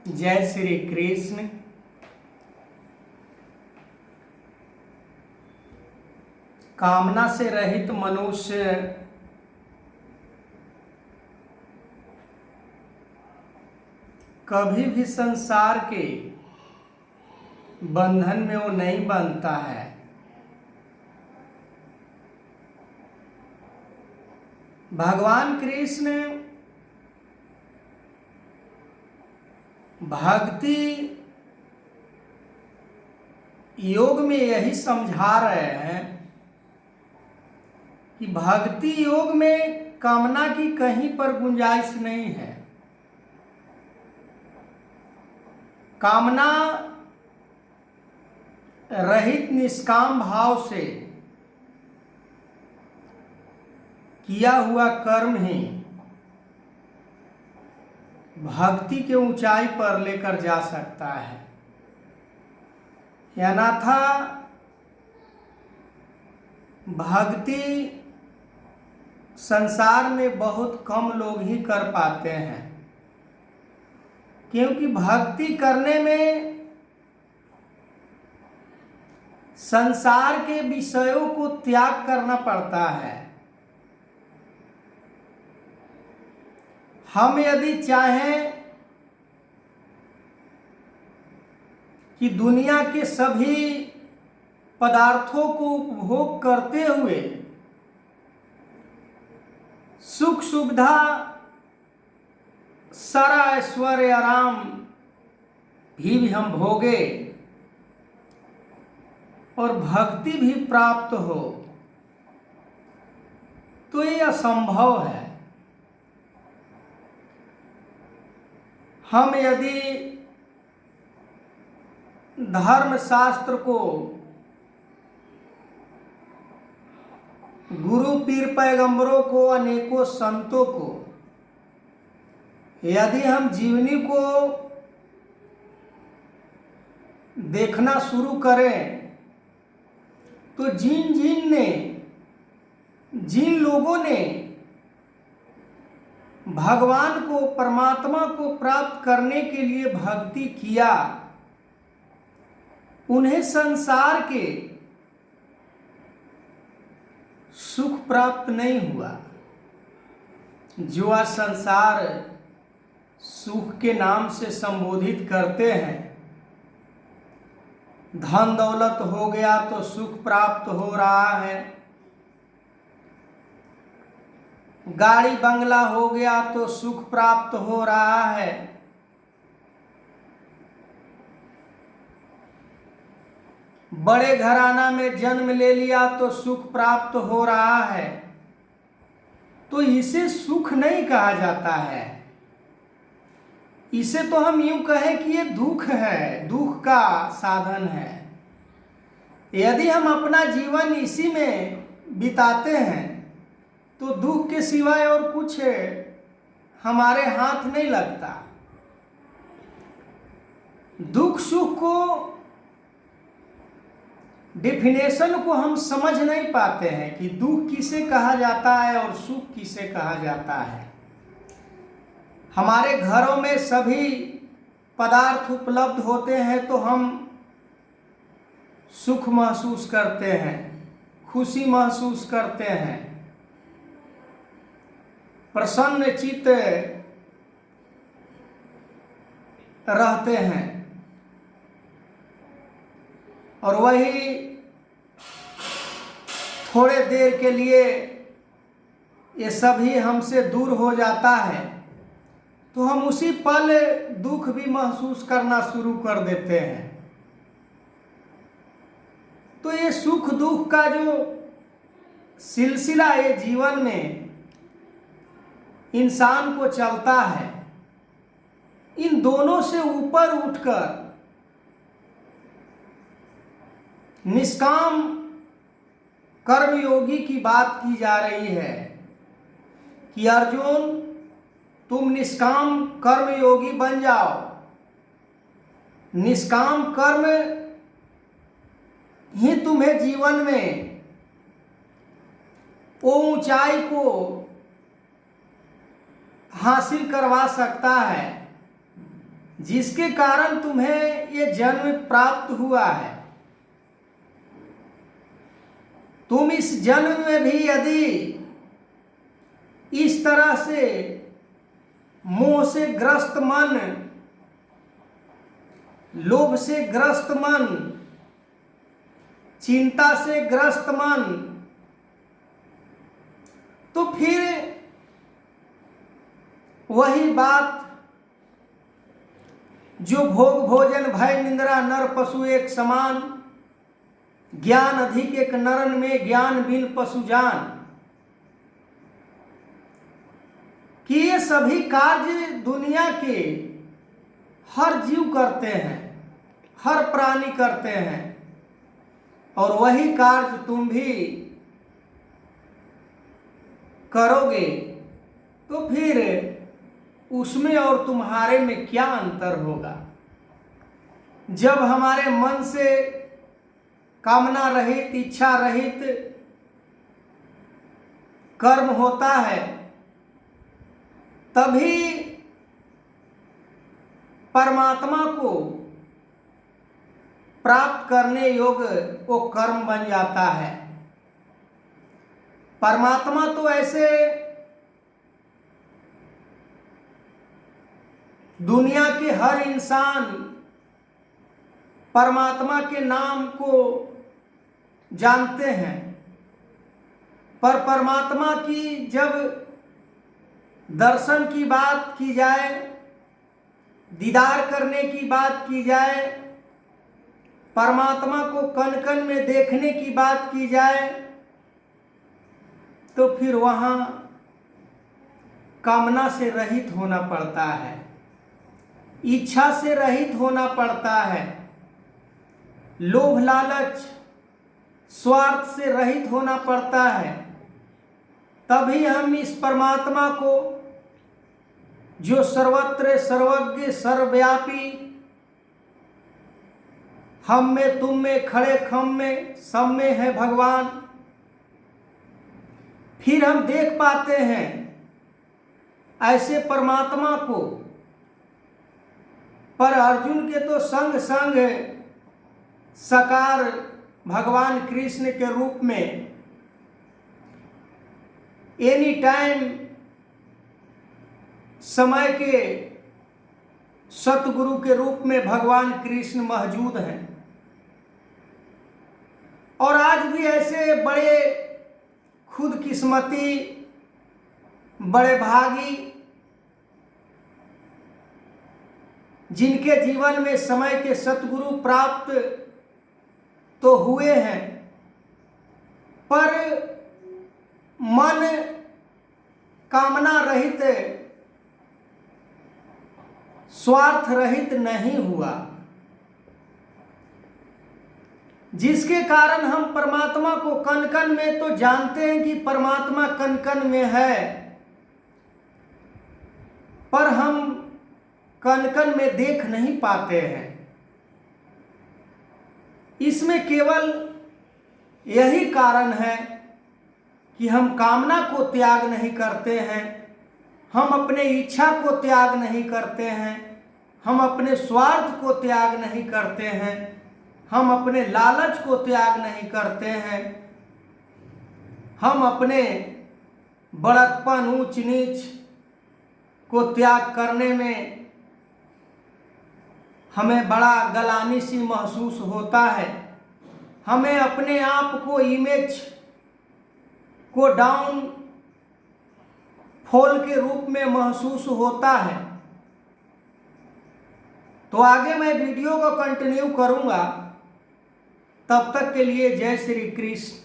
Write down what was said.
जय श्री कृष्ण। कामना से रहित मनुष्य कभी भी संसार के बंधन में वो नहीं बनता है। भगवान कृष्ण भक्ति योग में यही समझा रहे हैं कि भक्ति योग में कामना की कहीं पर गुंजाइश नहीं है। कामना रहित निष्काम भाव से किया हुआ कर्म ही भक्ति के ऊंचाई पर लेकर जा सकता है। अन्यथा भक्ति संसार में बहुत कम लोग ही कर पाते हैं, क्योंकि भक्ति करने में संसार के विषयों को त्याग करना पड़ता है। हम यदि चाहें कि दुनिया के सभी पदार्थों को उपभोग करते हुए सुख सुविधा सारा ऐश्वर्य आराम भी हम भोगे और भक्ति भी प्राप्त हो, तो ये असंभव है। हम यदि धर्म शास्त्र को, गुरु पीर पैगंबरों को, अनेकों संतों को यदि हम जीवनी को देखना शुरू करें, तो जिन लोगों ने भगवान को, परमात्मा को प्राप्त करने के लिए भक्ति किया, उन्हें संसार के सुख प्राप्त नहीं हुआ। जो आज संसार सुख के नाम से संबोधित करते हैं, धन दौलत हो गया तो सुख प्राप्त हो रहा है, गाड़ी बंगला हो गया तो सुख प्राप्त हो रहा है, बड़े घराना में जन्म ले लिया तो सुख प्राप्त हो रहा है, तो इसे सुख नहीं कहा जाता है। इसे तो हम यूं कहें कि ये दुख है, दुख का साधन है। यदि हम अपना जीवन इसी में बिताते हैं तो दुख के सिवाय और कुछ हमारे हाथ नहीं लगता। दुख सुख को डेफिनेशन को हम समझ नहीं पाते हैं कि दुख किसे कहा जाता है और सुख किसे कहा जाता है। हमारे घरों में सभी पदार्थ उपलब्ध होते हैं तो हम सुख महसूस करते हैं, खुशी महसूस करते हैं, प्रसन्न चित्त रहते हैं। और वही थोड़े देर के लिए ये सभी हमसे दूर हो जाता है तो हम उसी पल दुख भी महसूस करना शुरू कर देते हैं। तो ये सुख दुख का जो सिलसिला ये जीवन में इंसान को चलता है, इन दोनों से ऊपर उठकर निष्काम कर्मयोगी की बात की जा रही है कि अर्जुन, तुम निष्काम कर्मयोगी बन जाओ। निष्काम कर्म ही तुम्हें जीवन में वो ऊंचाई को हासिल करवा सकता है जिसके कारण तुम्हें ये जन्म प्राप्त हुआ है। तुम इस जन्म में भी यदि इस तरह से मोह से ग्रस्त मन, लोभ से ग्रस्त मन, चिंता से ग्रस्त मन, तो फिर वही बात जो भोग भोजन भय निंद्रा नर पशु एक समान, ज्ञान अधिक एक नरन में ज्ञान बिन पशु जान, कि ये सभी कार्य दुनिया के हर जीव करते हैं, हर प्राणी करते हैं, और वही कार्य तुम भी करोगे, तो फिर उसमें और तुम्हारे में क्या अंतर होगा। जब हमारे मन से कामना रहित, इच्छा रहित कर्म होता है, तभी परमात्मा को प्राप्त करने योग्य वो कर्म बन जाता है। परमात्मा तो ऐसे दुनिया के हर इंसान परमात्मा के नाम को जानते हैं, पर परमात्मा की जब दर्शन की बात की जाए, दीदार करने की बात की जाए, परमात्मा को कन कन में देखने की बात की जाए, तो फिर वहाँ कामना से रहित होना पड़ता है, इच्छा से रहित होना पड़ता है, लोभ लालच स्वार्थ से रहित होना पड़ता है। तभी हम इस परमात्मा को, जो सर्वत्र सर्वज्ञ सर्वव्यापी, हम में तुम में खड़े खम में सब में है भगवान, फिर हम देख पाते हैं ऐसे परमात्मा को। पर अर्जुन के तो संग संग साकार भगवान कृष्ण के रूप में एनी टाइम समय के सतगुरु के रूप में भगवान कृष्ण मौजूद हैं। और आज भी ऐसे बड़े खुदकिस्मती, बड़े भागी, जिनके जीवन में समय के सतगुरु प्राप्त तो हुए हैं, पर मन कामना रहित, स्वार्थ रहित नहीं हुआ, जिसके कारण हम परमात्मा को कन कन में तो जानते हैं कि परमात्मा कन कन में है, पर हम कन कन में देख नहीं पाते हैं। इसमें केवल यही कारण है कि हम कामना को त्याग नहीं करते हैं, हम अपने इच्छा को त्याग नहीं करते हैं, हम अपने स्वार्थ को त्याग नहीं करते हैं, हम अपने लालच को त्याग नहीं करते हैं, हम अपने बड़कपन ऊंच नीच को त्याग करने में हमें बड़ा गलानी सी महसूस होता है। हमें अपने आप को, इमेज को डाउन फॉल के रूप में महसूस होता है। तो आगे मैं वीडियो को कंटिन्यू करूंगा, तब तक के लिए जय श्री कृष्ण।